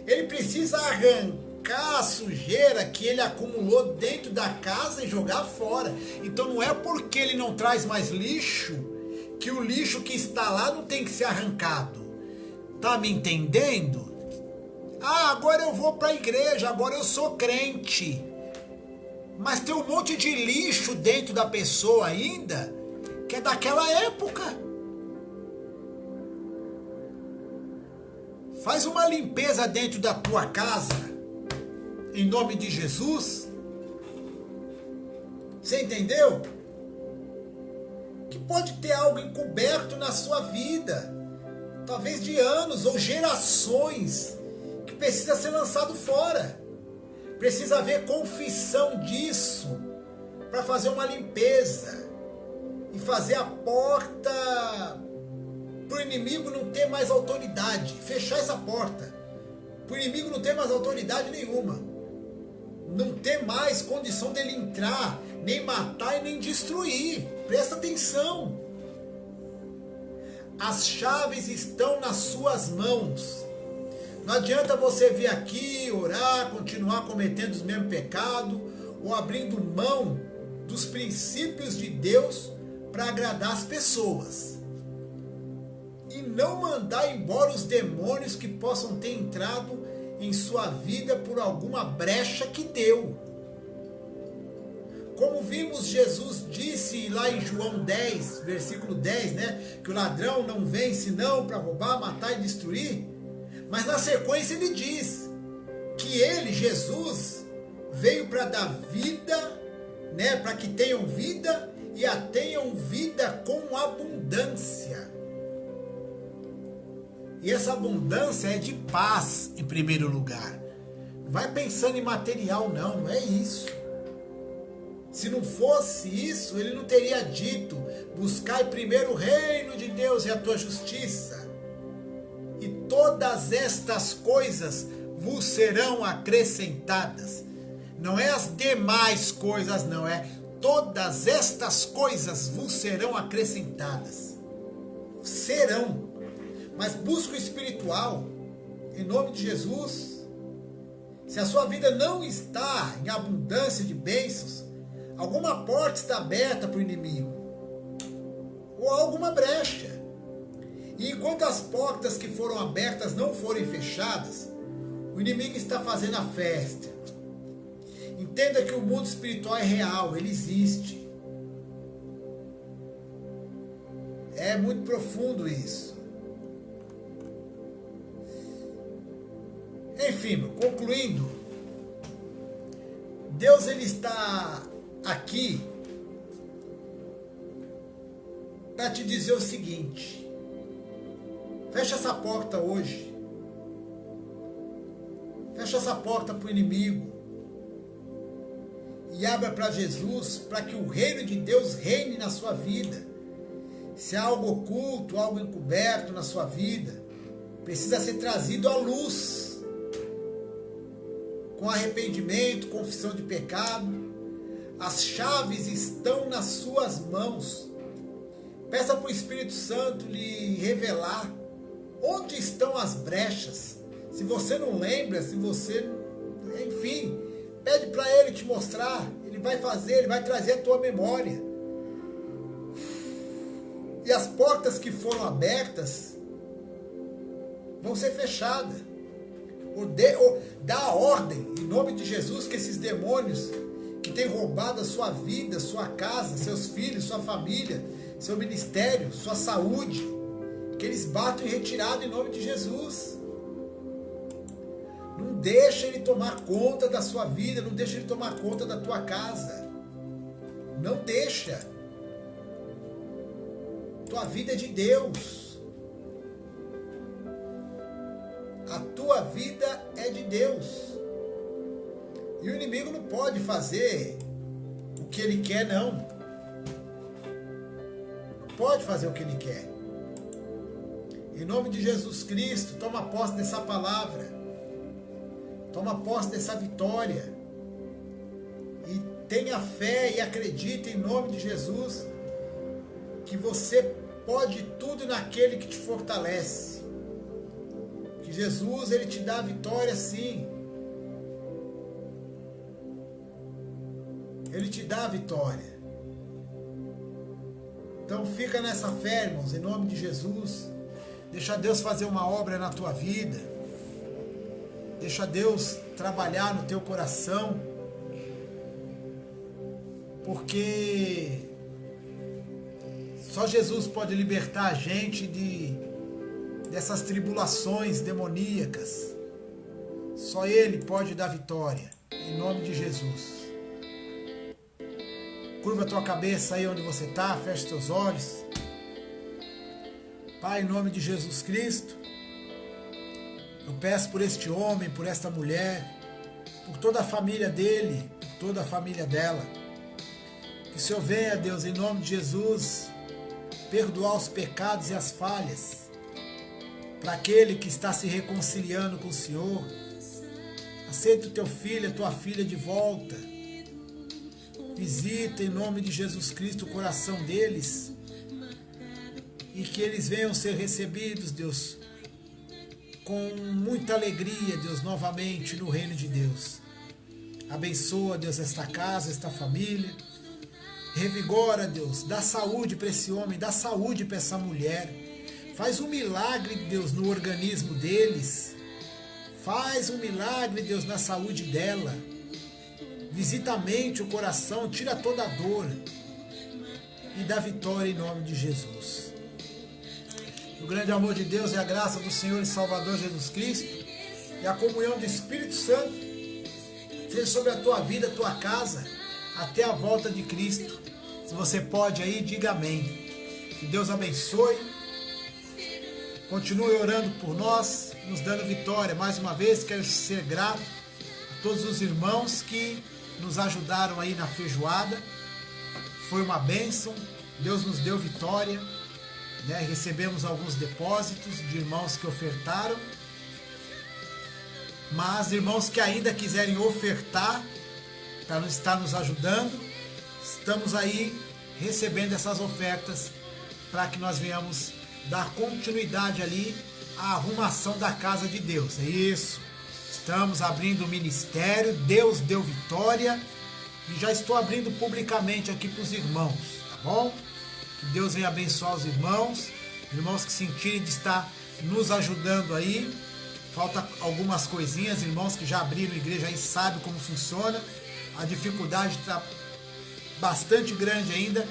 Ele precisa arrancar a sujeira que ele acumulou dentro da casa e jogar fora. Então não é porque ele não traz mais lixo que o lixo que está lá não tem que ser arrancado. Tá me entendendo? Ah, agora eu vou para a igreja, agora eu sou crente. Mas tem um monte de lixo dentro da pessoa ainda que é daquela época. Faz uma limpeza dentro da tua casa, em nome de Jesus. Você entendeu? Que pode ter algo encoberto na sua vida, talvez de anos ou gerações, que precisa ser lançado fora. Precisa haver confissão disso, para fazer uma limpeza e fazer a porta para o inimigo não ter mais autoridade, fechar essa porta, para o inimigo não ter mais autoridade nenhuma, não ter mais condição dele entrar, nem matar e nem destruir. Presta atenção, as chaves estão nas suas mãos. Não adianta você vir aqui, orar, continuar cometendo os mesmos pecados, ou abrindo mão dos princípios de Deus para agradar as pessoas. E não mandar embora os demônios que possam ter entrado em sua vida por alguma brecha que deu. Como vimos, Jesus disse lá em João 10, versículo 10, né? Que o ladrão não vem senão para roubar, matar e destruir. Mas na sequência ele diz que ele, Jesus, veio para dar vida, né? Para que tenham vida e a tenham vida com abundância. E essa abundância é de paz, em primeiro lugar. Não vai pensando em material, não é isso. Se não fosse isso, ele não teria dito: buscai primeiro o reino de Deus e a tua justiça, e todas estas coisas vos serão acrescentadas. Não é as demais coisas, não, é todas estas coisas vos serão acrescentadas. Serão. Mas busca o espiritual, em nome de Jesus. Se a sua vida não está em abundância de bênçãos, alguma porta está aberta para o inimigo, ou alguma brecha. E enquanto as portas que foram abertas não forem fechadas, o inimigo está fazendo a festa. Entenda que o mundo espiritual é real, ele existe. É muito profundo isso. Enfim, concluindo, Deus ele está aqui para te dizer o seguinte: fecha essa porta hoje, fecha essa porta para o inimigo e abra para Jesus, para que o reino de Deus reine na sua vida. Se há algo oculto, algo encoberto na sua vida, precisa ser trazido à luz, com arrependimento, confissão de pecado. As chaves estão nas suas mãos. Peça para o Espírito Santo lhe revelar onde estão as brechas. Se você não lembra, se você... Enfim, pede para Ele te mostrar. Ele vai fazer, Ele vai trazer a tua memória. E as portas que foram abertas vão ser fechadas. Dá a ordem, em nome de Jesus, que esses demônios que têm roubado a sua vida, sua casa, seus filhos, sua família, seu ministério, sua saúde, que eles batam em retirada em nome de Jesus. Não deixa ele tomar conta da sua vida, não deixa ele tomar conta da tua casa. Não deixa. Tua vida é de Deus. A tua vida é de Deus. E o inimigo não pode fazer o que ele quer, não. Não pode fazer o que ele quer. Em nome de Jesus Cristo, toma posse dessa palavra. Toma posse dessa vitória. E tenha fé e acredite em nome de Jesus que você pode tudo naquele que te fortalece. Que Jesus, ele te dá a vitória sim. Ele te dá a vitória. Então fica nessa fé, irmãos, em nome de Jesus. Deixa Deus fazer uma obra na tua vida. Deixa Deus trabalhar no teu coração. Porque só Jesus pode libertar a gente dessas tribulações demoníacas. Só Ele pode dar vitória. Em nome de Jesus. Curva a tua cabeça aí onde você está, fecha teus olhos. Pai, em nome de Jesus Cristo, eu peço por este homem, por esta mulher, por toda a família dele, por toda a família dela. Que o Senhor venha, Deus, em nome de Jesus, perdoar os pecados e as falhas. Para aquele que está se reconciliando com o Senhor, aceita o teu filho, a tua filha de volta. Visita em nome de Jesus Cristo o coração deles e que eles venham ser recebidos, Deus, com muita alegria, Deus, novamente no reino de Deus. Abençoa, Deus, esta casa, esta família. Revigora, Deus, dá saúde para esse homem, dá saúde para essa mulher. Faz um milagre, Deus, no organismo deles. Faz um milagre, Deus, na saúde dela. Visita a mente, o coração, tira toda a dor e dá vitória em nome de Jesus. O grande amor de Deus e a graça do Senhor e Salvador Jesus Cristo e a comunhão do Espírito Santo seja sobre a tua vida, a tua casa, até a volta de Cristo. Se você pode aí, diga amém. Que Deus abençoe. Continue orando por nós, nos dando vitória. Mais uma vez, quero ser grato a todos os irmãos que nos ajudaram aí na feijoada. Foi uma bênção, Deus nos deu vitória, né? Recebemos alguns depósitos de irmãos que ofertaram, mas irmãos que ainda quiserem ofertar para estar nos ajudando, estamos aí recebendo essas ofertas para que nós venhamos dar continuidade ali à arrumação da casa de Deus. É isso, estamos abrindo o ministério, Deus deu vitória e já estou abrindo publicamente aqui para os irmãos, tá bom? Que Deus venha abençoar os irmãos que sentirem de estar nos ajudando aí. Falta algumas coisinhas, irmãos que já abriram igreja aí sabem como funciona. A dificuldade está bastante grande ainda,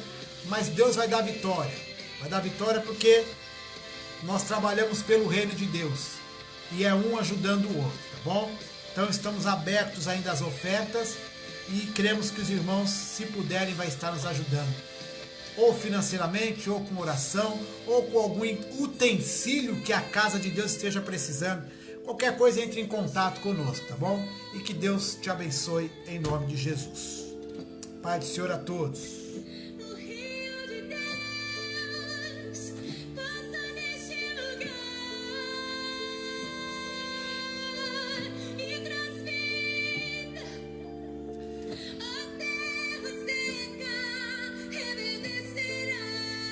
mas Deus vai dar vitória. Vai dar vitória porque nós trabalhamos pelo reino de Deus e é um ajudando o outro, tá bom? Então estamos abertos ainda às ofertas e cremos que os irmãos, se puderem, vai estar nos ajudando, ou financeiramente, ou com oração, ou com algum utensílio que a casa de Deus esteja precisando. Qualquer coisa, entre em contato conosco, tá bom? E que Deus te abençoe em nome de Jesus. Pai do Senhor a todos.